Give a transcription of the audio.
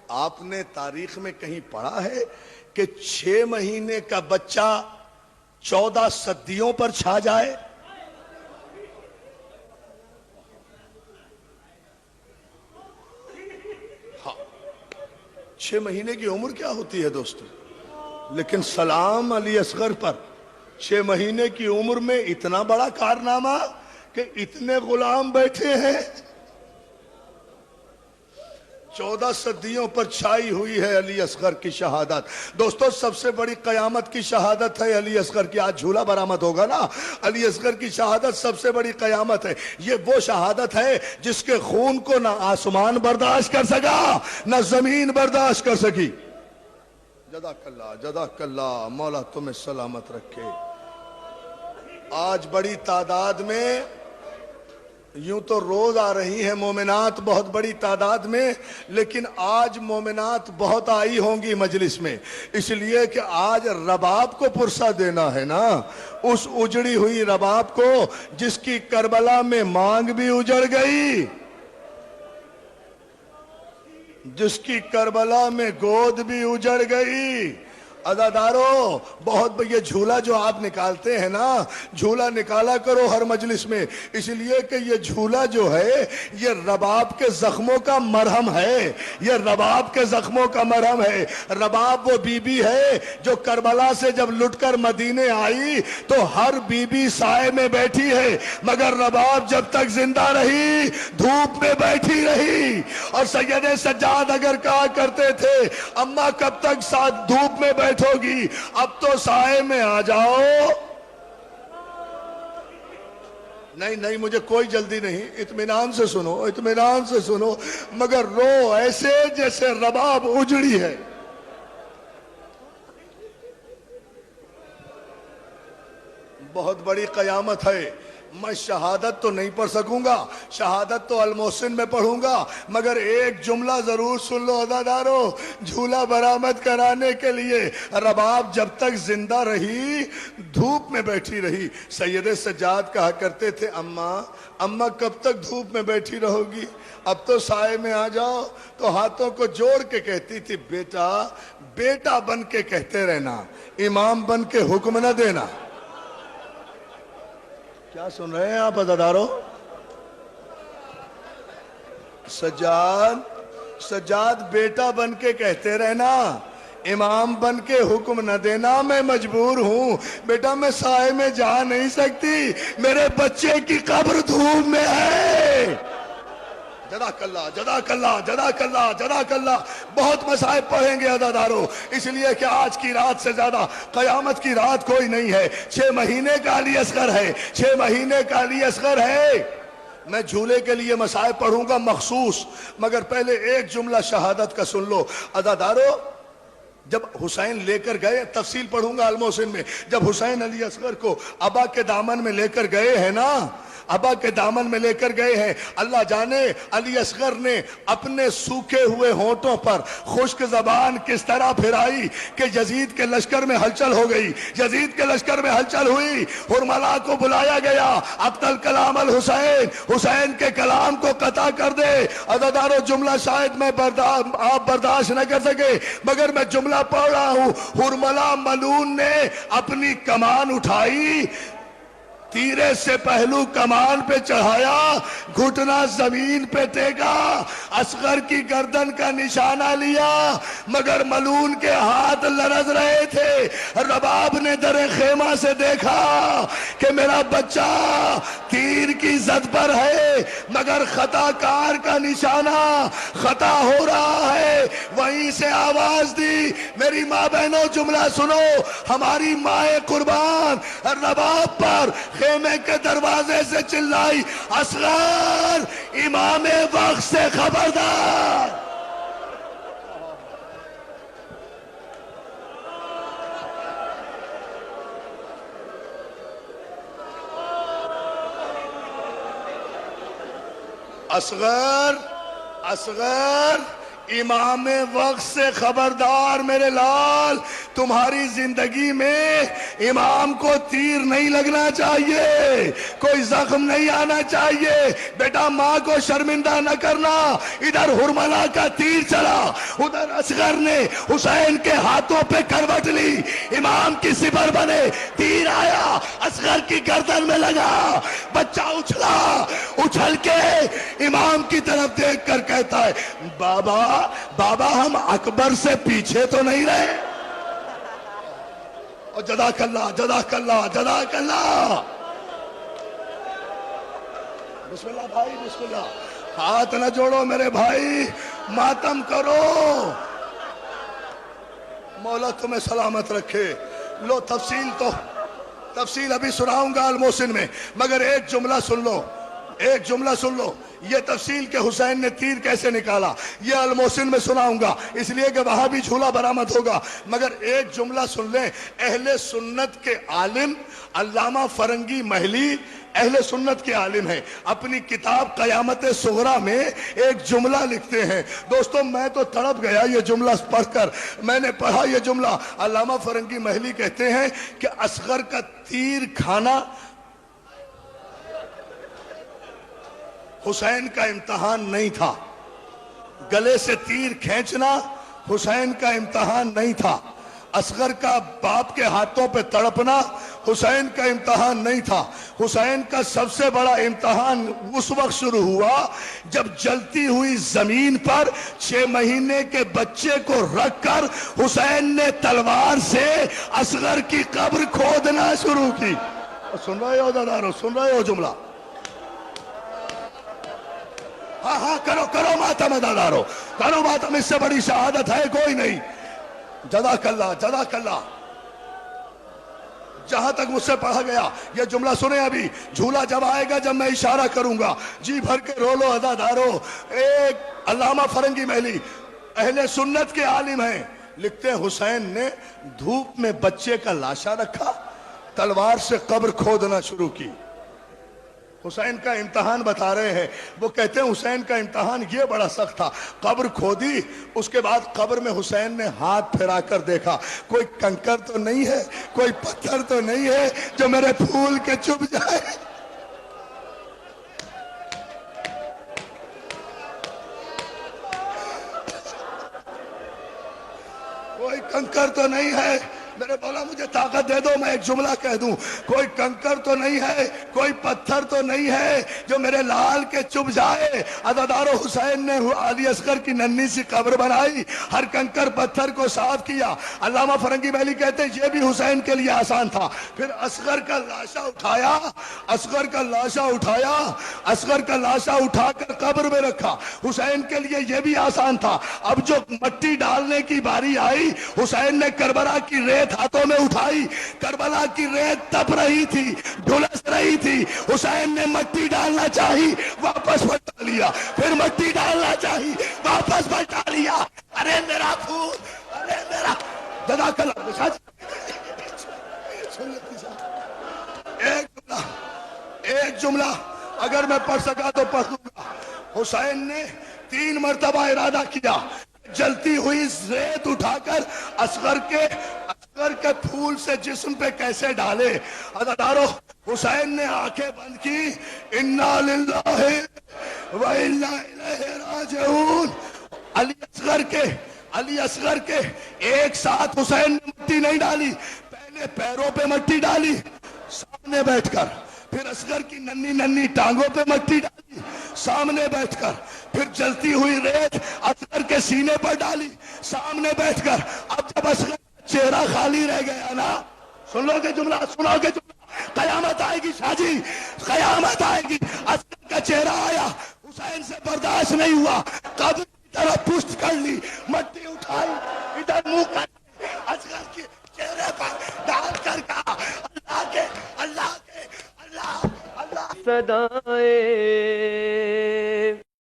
آپ نے تاریخ میں کہیں پڑھا ہے کہ 6 مہینے کا بچہ 14 صدیوں پر چھا جائے؟ ہاں، 6 مہینے کی عمر کیا ہوتی ہے دوستو؟ لیکن سلام علی اصغر پر 6 مہینے کی عمر میں اتنا بڑا کارنامہ کہ اتنے غلام بیٹھے ہیں۔ 14 صدیوں پر چھائی ہوئی ہے علی اصغر کی شہادت۔ دوستو سب سے بڑی قیامت کی شہادت ہے علی اصغر کی۔ آج جھولا برآمد ہوگا نا، علی اصغر کی شہادت سب سے بڑی قیامت ہے۔ یہ وہ شہادت ہے جس کے خون کو نہ آسمان برداشت کر سکا نہ زمین برداشت کر سکی۔ جزاک اللہ، مولا تمہیں سلامت رکھے۔ آج بڑی تعداد میں، یوں تو روز آ رہی ہیں مومنات بہت بڑی تعداد میں، لیکن آج مومنات بہت آئی ہوں گی مجلس میں، اس لیے کہ آج رباب کو پرسہ دینا ہے نا، اس اجڑی ہوئی رباب کو جس کی کربلا میں مانگ بھی اجڑ گئی، جس کی کربلا میں گود بھی اجڑ گئی۔ عزادارو، بہت یہ جھولا جو آپ نکالتے ہیں نا، جھولا نکالا کرو ہر مجلس میں، اس لیے کہ یہ جھولا جو ہے یہ رباب کے زخموں کا مرہم ہے، یہ رباب کے زخموں کا مرہم ہے۔ رباب وہ بی بی ہے جو کربلا سے جب لٹ کر مدینے آئی تو ہر بی بی سائے میں بیٹھی ہے، مگر رباب جب تک زندہ رہی دھوپ میں بیٹھی رہی۔ اور سید سجاد اگر کہا کرتے تھے اماں کب تک ساتھ دھوپ میں بیٹھو گی، اب تو سائے میں آ جاؤ۔ نہیں مجھے کوئی جلدی نہیں، اطمینان سے سنو، اطمینان سے سنو، مگر رو ایسے جیسے رباب اجڑی ہے۔ بہت بڑی قیامت ہے۔ میں شہادت تو نہیں پڑھ سکوں گا، شہادت تو المحسن میں پڑھوں گا، مگر ایک جملہ ضرور سن لو عزادارو، جھولا برآمد کرانے کے لیے رباب جب تک زندہ رہی دھوپ میں بیٹھی رہی۔ سید سجاد کہا کرتے تھے اماں کب تک دھوپ میں بیٹھی رہو گی، اب تو سائے میں آ جاؤ۔ تو ہاتھوں کو جوڑ کے کہتی تھی بیٹا بن کے کہتے رہنا، امام بن کے حکم نہ دینا۔ کیا سن رہے ہیں آپ عزادارو؟ سجاد بیٹا بن کے کہتے رہنا، امام بن کے حکم نہ دینا۔ میں مجبور ہوں بیٹا، میں سائے میں جا نہیں سکتی، میرے بچے کی قبر دھوپ میں ہے۔ جزاک اللہ، جزاک اللہ، جزاک اللہ، جزاک اللہ۔ بہت مصائب پڑھیں گے عزادارو، اس لیے کہ آج کی رات سے زیادہ قیامت کی رات کوئی نہیں ہے۔ 6 مہینے کا علی اصغر ہے، 6 مہینے کا علی اصغر ہے۔ میں جھولے کے لیے مصائب پڑھوں گا مخصوص، مگر پہلے ایک جملہ شہادت کا سن لو عزادارو۔ جب حسین لے کر گئے، تفصیل پڑھوں گا المحسن میں، جب حسین علی اصغر کو ابا کے دامن میں لے کر گئے ہیں نا، ابا کے دامن میں لے کر گئے ہیں، اللہ جانے علی اصغر نے اپنے سوکھے ہوئے ہونٹوں پر خشک زبان کس طرح پھرائی کہ یزید کے لشکر میں ہلچل ہو گئی، یزید کے لشکر میں ہلچل ہوئی، حرملا کو بلایا گیا، اقتل کلام الحسین، حسین کے کلام کو قطع کر دے۔ عزادارو جملہ شاید میں آپ برداشت نہ کر سکے، مگر میں جملہ پڑھ رہا ہوں۔ حرملا ملعون نے اپنی کمان اٹھائی، تیرے سے پہلو کمان پہ چڑھایا، گھٹنا زمین پہ ٹیکا، اصغر کی گردن کا نشانہ لیا، مگر ملعون کے ہاتھ لرز رہے تھے۔ رباب نے در خیمہ سے دیکھا کہ میرا بچہ تیر کی زد پر ہے، مگر خطا کار کا نشانہ خطا ہو رہا ہے۔ وہیں سے آواز دی، میری ماں بہنوں جملہ سنو، ہماری ماں قربان رباب پر خیمے کے دروازے سے چلائی، اصغر امام وقت سے خبردار۔ اصغر इमाम वक्त से खबरदार मेरे लाल, तुम्हारी जिंदगी में इमाम को तीर नहीं लगना चाहिए, कोई जख्म नहीं आना चाहिए। बेटा माँ को शर्मिंदा न करना। इधर हुरमला का तीर चला, उधर असगर ने हुसैन के हाथों पे करवट ली, इमाम की सिपर बने, तीर आया असगर की गर्दन में लगा। बच्चा उछला, उछल के इमाम की तरफ देख कर कहता है, बाबा बाबा हम अकबर से पीछे तो नहीं रहे। और जज़ाकल्लाह जज़ाकल्लाह जज़ाकल्लाह। बिस्मिल्लाह भाई बिस्मिल्लाह। हाथ न जोड़ो मेरे भाई, मातम करो, मौला तुम्हें सलामत रखे। लो तफसील अभी सुनाऊंगा अल मोहसिन में, मगर एक जुमला सुन लो, एक जुमला सुन लो। ये तफसील के हुसैन ने तीर कैसे निकाला ये अल मोहसिन में सुनाऊंगा, इसलिए कि वहां भी झूला बरामद होगा। मगर एक जुमला सुन लें। अहले सुन्नत के आलिम अल्लामा फरंगी महली अहले सुन्नत के आलिम हैं, अपनी किताब क़यामत सुगरा में एक जुमला लिखते हैं। दोस्तों मैं तो तड़प गया ये जुमला पढ़कर, मैंने पढ़ा ये जुमला। अल्लामा फरंगी महली कहते हैं कि असगर का तीर खाना हुसैन का इम्तहान नहीं था, गले से तीर खींचना हुसैन का इम्तहान नहीं था, असगर का बाप के हाथों पे तड़पना हुसैन का इम्तहान नहीं था। हुसैन का सबसे बड़ा इम्तहान उस वक्त शुरू हुआ जब जलती हुई जमीन पर 6 महीने के बच्चे को रखकर हुसैन ने तलवार से असगर की कब्र खोदना शुरू की। सुन रहे हो दादारो, सुन रहे हो जुमला? हाँ हाँ करो करो मातम दादारो, करो मातम, इससे बड़ी शहादत है कोई नहीं। जज़ाकल्लाह जज़ाकल्लाह। जहां तक मुझसे पढ़ा गया ये जुमला सुने, अभी झूला जब आएगा जब मैं इशारा करूंगा जी भर के रो लो अदादारो। एक अल्लामा फरंगी महली अहले सुन्नत के आलिम हैं, लिखते हैं हुसैन ने धूप में बच्चे का लाशा रखा, तलवार से कब्र खोदना शुरू की। हुसैन का इम्तहान बता रहे हैं, वो कहते हैं हुसैन का इम्तहान ये बड़ा सख्त था। कब्र खोदी, उसके बाद कब्र में हुसैन ने हाथ फिरा कर देखा, कोई कंकर तो नहीं है, कोई पत्थर तो नहीं है जो मेरे फूल के चुभ जाए। कोई कंकर तो नहीं है। मेरे बोला मुझे ताकत दे दो, मैं एक जुमला कह दूं। कोई कंकर तो नहीं है, कोई पत्थर तो नहीं है जो मेरे लाल के चुभ जाए। अदादारो हुसैन ने अली असगर की नन्ही सी कब्र बनाई, हर कंकर पत्थर को साफ किया। अल्लामा फरंगी महली कहते हैं ये भी हुसैन के लिए आसान था। फिर असगर का लाशा उठाया, असगर का लाशा उठाया, असगर का लाशा उठाकर कब्र में रखा। हुसैन के लिए यह भी आसान था। अब जो मट्टी डालने की बारी आई, हुसैन ने करबला की रेत हाथों में उठाई, करबला की रेत तप रही थी, ढुलस रही थी। हुसैन ने मट्टी डालना चाहिए, वापस पलटा लिया, फिर मट्टी डालना चाहिए, वापस पलटा लिया। अरे मेरा फूल, अरे मेरा एक जुमला अगर मैं पढ़ सका तो पढ़ दूंगा। हुसैन ने 3 मरतबा इरादा किया, जलती हुई रेत उठाकर असगर के फूल से जिस्म पे कैसे डाले। अदादारो हुसैन ने आंखें बंद की, इन्ना लिल्लाहि व इन्ना इलैहि राजिऊन। अली असगर के एक साथ हुसैन ने मिट्टी नहीं डाली, पहले पैरों पे मिट्टी डाली सामने बैठकर, फिर असगर की नन्ही नन्ही टांगों पे मिट्टी डाली सामने बैठकर, फिर जलती हुई रेत असगर के सीने पर डाली सामने बैठकर। अब जब असगर चेहरा खाली रह गया ना, सुनोगे जुमला, सुनोगे जुमला, कयामत आएगी शाजी, कयामत आएगी। असगर का चेहरा आया, हुसैन से बर्दाश्त नहीं हुआ, कब्र की तरफ पुष्ट कर ली, मट्टी उठाई, इधर मुंह कर असगर के चेहरे पर डाल कर कहा, अल्लाह के अल्लाह के अल्लाह अल्लाह। सदाए